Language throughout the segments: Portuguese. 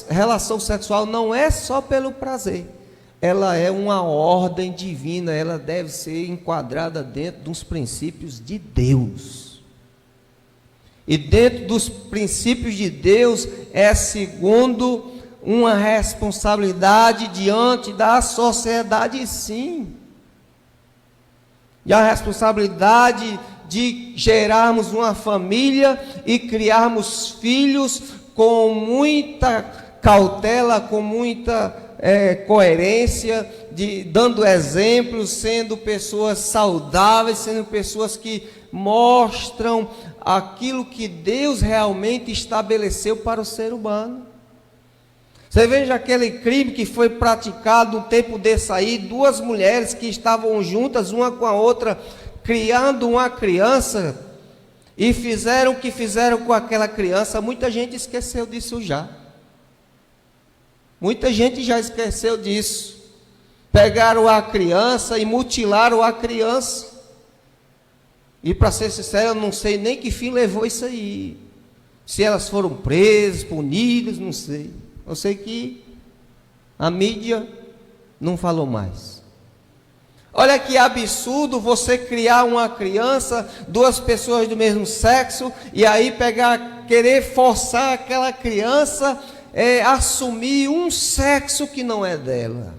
relação sexual não é só pelo prazer, ela é uma ordem divina, ela deve ser enquadrada dentro dos princípios de Deus. E dentro dos princípios de Deus é segundo uma responsabilidade diante da sociedade, sim. E a responsabilidade de gerarmos uma família e criarmos filhos com muita cautela, com muita coerência, dando exemplos, sendo pessoas saudáveis, sendo pessoas que mostram aquilo que Deus realmente estabeleceu para o ser humano. Você veja aquele crime que foi praticado um tempo desse aí, 2 mulheres que estavam juntas, uma com a outra, criando uma criança, e fizeram o que fizeram com aquela criança. Muita gente esqueceu disso já. Muita gente já esqueceu disso. Pegaram a criança e mutilaram a criança. E para ser sincero, eu não sei nem que fim levou isso aí. Se elas foram presas, punidas, não sei. Eu sei que a mídia não falou mais. Olha que absurdo você criar uma criança, 2 pessoas do mesmo sexo, e aí querer forçar aquela criança a assumir um sexo que não é dela.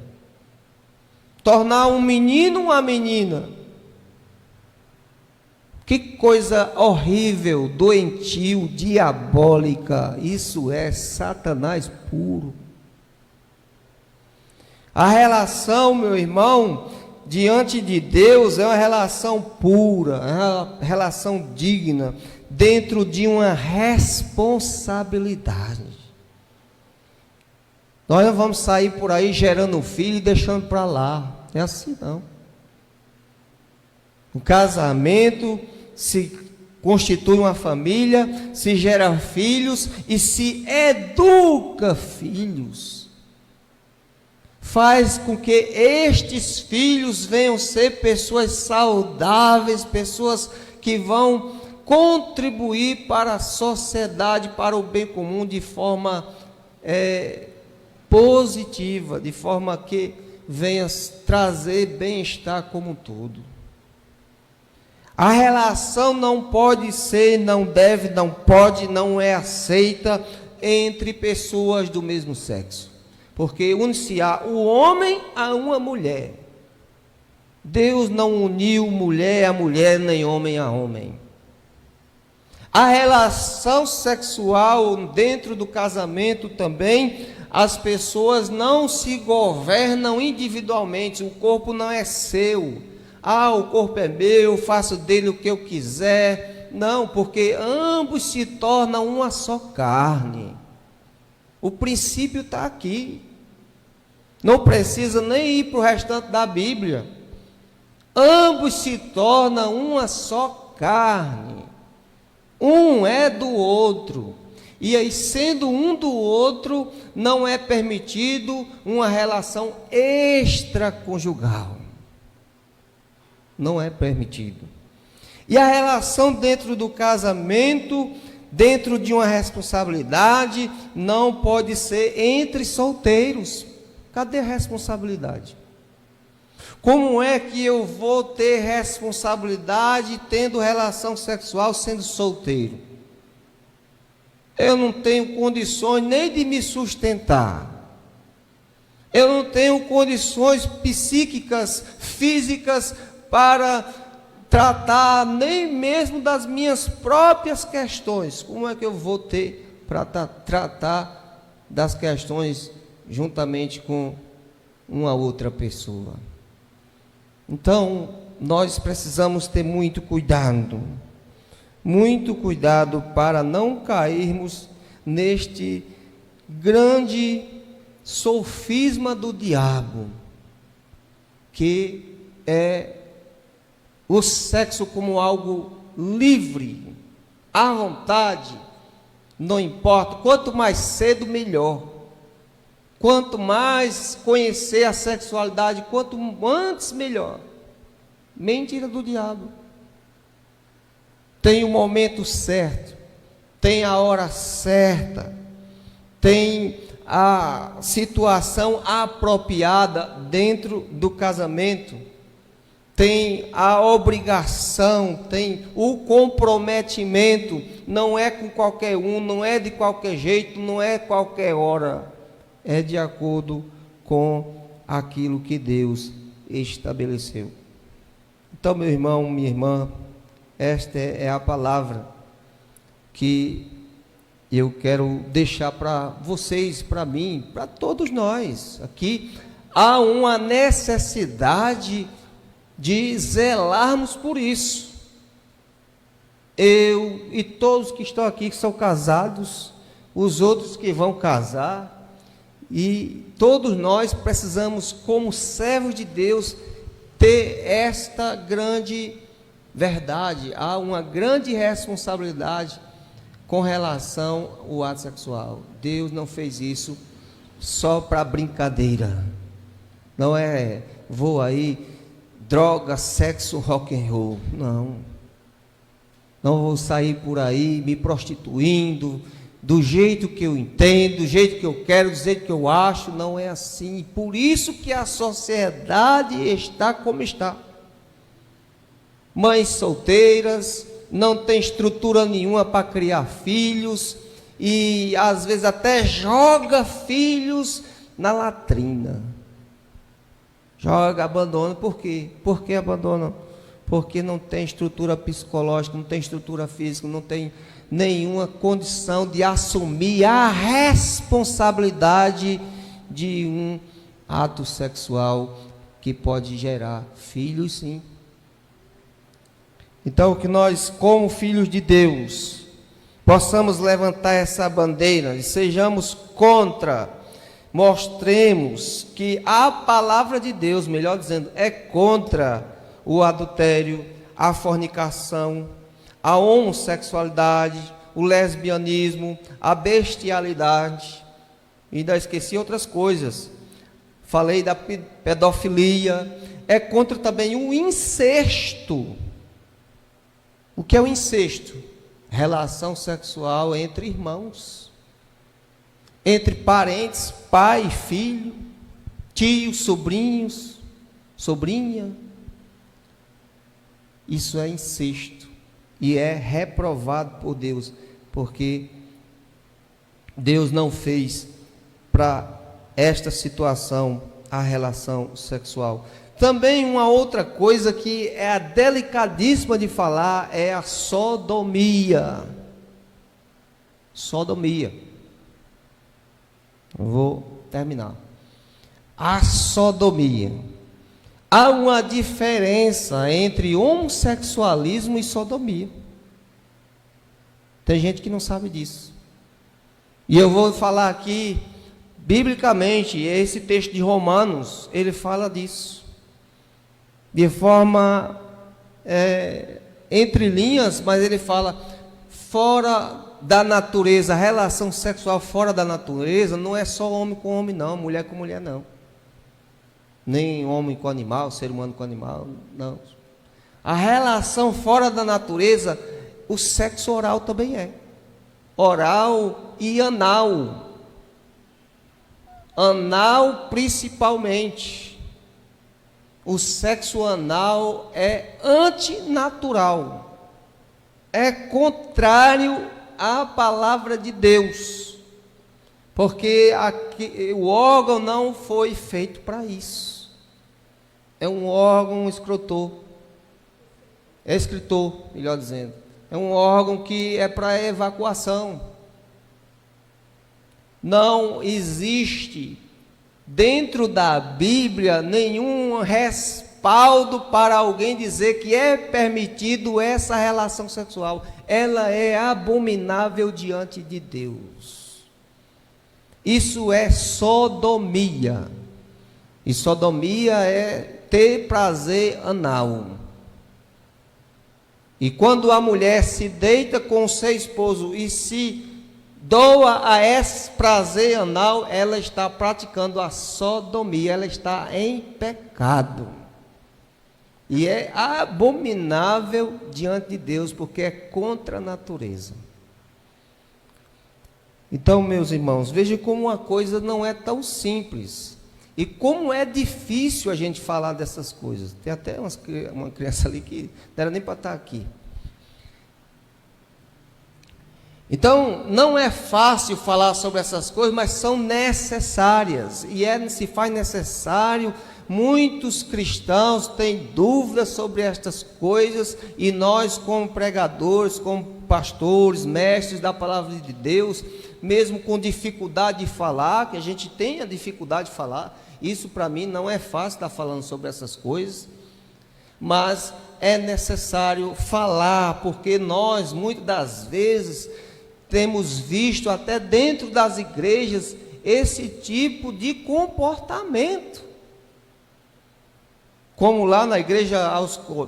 Tornar um menino uma menina. Que coisa horrível, doentio, diabólica. Isso é Satanás puro. A relação, meu irmão, diante de Deus é uma relação pura, é uma relação digna, dentro de uma responsabilidade. Nós não vamos sair por aí gerando um filho e deixando para lá. É assim não. O casamento se constitui uma família, se gera filhos e se educa filhos. Faz com que estes filhos venham ser pessoas saudáveis, pessoas que vão contribuir para a sociedade, para o bem comum de forma positiva, de forma que venha trazer bem-estar como um todo. A relação não pode ser, não deve, não pode, não é aceita entre pessoas do mesmo sexo. Porque une-se-á o homem a uma mulher. Deus não uniu mulher a mulher, nem homem a homem. A relação sexual dentro do casamento também, as pessoas não se governam individualmente, o corpo não é seu. O corpo é meu, faço dele o que eu quiser. Não, porque ambos se tornam uma só carne. O princípio está aqui. Não precisa nem ir para o restante da Bíblia. Ambos se tornam uma só carne. Um é do outro. E aí, sendo um do outro, não é permitido uma relação extraconjugal. Não é permitido. E a relação dentro do casamento, dentro de uma responsabilidade, não pode ser entre solteiros. Cadê a responsabilidade? Como é que eu vou ter responsabilidade tendo relação sexual sendo solteiro? Eu não tenho condições nem de me sustentar. Eu não tenho condições psíquicas, físicas, para tratar nem mesmo das minhas próprias questões. Como é que eu vou ter para tratar das questões juntamente com uma outra pessoa? Então, nós precisamos ter muito cuidado para não cairmos neste grande sofisma do diabo, que é o sexo como algo livre, à vontade, não importa, quanto mais cedo melhor. Quanto mais conhecer a sexualidade, quanto antes melhor. Mentira do diabo. Tem o momento certo, tem a hora certa, tem a situação apropriada dentro do casamento, tem a obrigação, tem o comprometimento, não é com qualquer um, não é de qualquer jeito, não é qualquer hora, é de acordo com aquilo que Deus estabeleceu. Então, meu irmão, minha irmã, esta é a palavra que eu quero deixar para vocês, para mim, para todos nós. Aqui há uma necessidade de zelarmos por isso. Eu e todos que estão aqui, que são casados, os outros que vão casar, e todos nós precisamos, como servos de Deus, ter esta grande verdade. Há uma grande responsabilidade com relação ao ato sexual. Deus não fez isso só para brincadeira. Não é, vou aí, droga, sexo, rock and roll. Não. Não vou sair por aí me prostituindo, do jeito que eu entendo, do jeito que eu quero, do jeito que eu acho. Não é assim. Por isso que a sociedade está como está. Mães solteiras, não tem estrutura nenhuma para criar filhos, e às vezes até joga filhos na latrina. Joga, abandona. Por quê? Por que abandona? Porque não tem estrutura psicológica, não tem estrutura física, não tem nenhuma condição de assumir a responsabilidade de um ato sexual que pode gerar filhos, sim. Então, que nós, como filhos de Deus, possamos levantar essa bandeira e sejamos contra, mostremos que a palavra de Deus, melhor dizendo, é contra o adultério, a fornicação, a homossexualidade, o lesbianismo, a bestialidade, e ainda esqueci outras coisas. Falei da pedofilia, é contra também o incesto. O que é o incesto? Relação sexual entre irmãos, entre parentes, pai e filho, tios, sobrinhos, sobrinha. Isso é incesto e é reprovado por Deus, porque Deus não fez para esta situação a relação sexual. Também uma outra coisa que é a delicadíssima de falar é a sodomia. Sodomia. Eu vou terminar. A sodomia. Há uma diferença entre homossexualismo e sodomia. Tem gente que não sabe disso. E eu vou falar aqui, biblicamente, esse texto de Romanos, ele fala disso. De forma entre linhas, mas ele fala fora da natureza, relação sexual fora da natureza, não é só homem com homem não, mulher com mulher não, nem homem com animal, ser humano com animal, não. A relação fora da natureza, o sexo oral também é, oral e anal, anal principalmente. O sexo anal é antinatural, é contrário à palavra de Deus, porque o órgão não foi feito para isso. É um órgão escritor, melhor dizendo. É um órgão que é para evacuação. Não existe dentro da Bíblia nenhum respaldo para alguém dizer que é permitido essa relação sexual. Ela é abominável diante de Deus. Isso é sodomia. E sodomia é ter prazer anal. E quando a mulher se deita com o seu esposo e se doa a esse prazer anal, ela está praticando a sodomia, ela está em pecado. E é abominável diante de Deus, porque é contra a natureza. Então, meus irmãos, veja como uma coisa não é tão simples. E como é difícil a gente falar dessas coisas. Tem até uma criança ali que não era nem para estar aqui. Então, não é fácil falar sobre essas coisas, mas são necessárias. E se faz necessário. Muitos cristãos têm dúvidas sobre estas coisas. E nós, como pregadores, como pastores, mestres da palavra de Deus, mesmo com dificuldade de falar, que a gente tem a dificuldade de falar, isso para mim não é fácil estar falando sobre essas coisas, mas é necessário falar, porque nós, muitas das vezes, temos visto até dentro das igrejas, esse tipo de comportamento. Como lá na igreja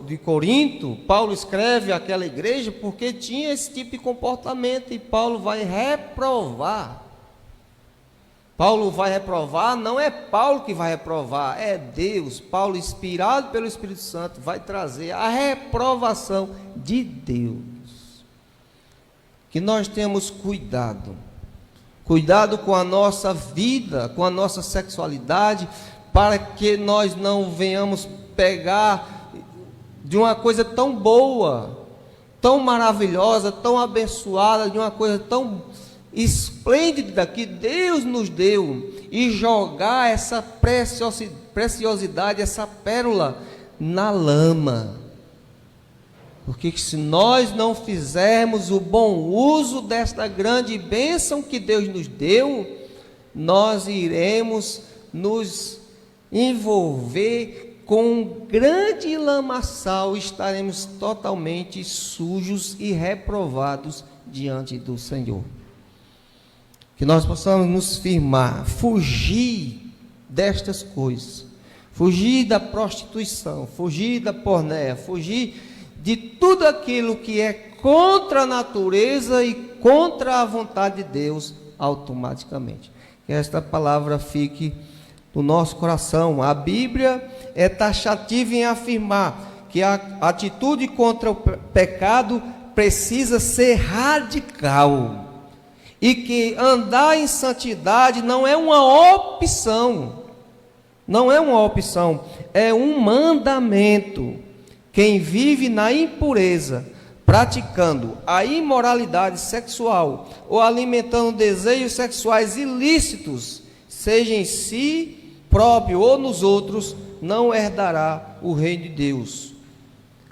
de Corinto, Paulo escreve aquela igreja porque tinha esse tipo de comportamento, e Paulo vai reprovar. Paulo vai reprovar, não é Paulo que vai reprovar, é Deus. Paulo, inspirado pelo Espírito Santo, vai trazer a reprovação de Deus. Que nós tenhamos cuidado com a nossa vida, com a nossa sexualidade, para que nós não venhamos pegar de uma coisa tão boa, tão maravilhosa, tão abençoada, de uma coisa tão esplêndida que Deus nos deu, e jogar essa preciosidade, essa pérola na lama. Porque se nós não fizermos o bom uso desta grande bênção que Deus nos deu, nós iremos nos envolver com um grande lamaçal, estaremos totalmente sujos e reprovados diante do Senhor. Que nós possamos nos firmar, fugir destas coisas, fugir da prostituição, fugir da pornéia, fugir de tudo aquilo que é contra a natureza e contra a vontade de Deus automaticamente. Que esta palavra fique no nosso coração. A Bíblia é taxativa em afirmar que a atitude contra o pecado precisa ser radical, e que andar em santidade não é uma opção, é um mandamento. Quem vive na impureza, praticando a imoralidade sexual ou alimentando desejos sexuais ilícitos, seja em si próprio ou nos outros, não herdará o reino de Deus.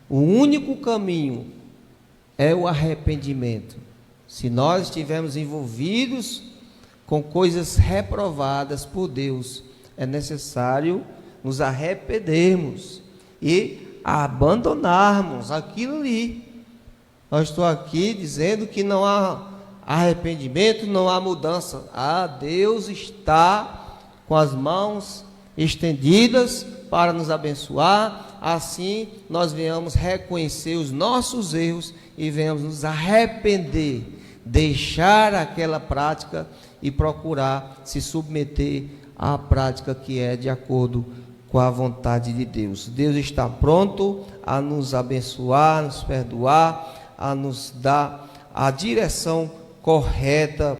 O único caminho é o arrependimento. Se nós estivermos envolvidos com coisas reprovadas por Deus, é necessário nos arrependermos e abandonarmos aquilo ali. Eu estou aqui dizendo que não há arrependimento, não há mudança. Deus está com as mãos estendidas para nos abençoar. Assim nós venhamos reconhecer os nossos erros e venhamos nos arrepender, deixar aquela prática e procurar se submeter à prática que é de acordo com a vontade de Deus. Deus está pronto a nos abençoar, a nos perdoar, a nos dar a direção correta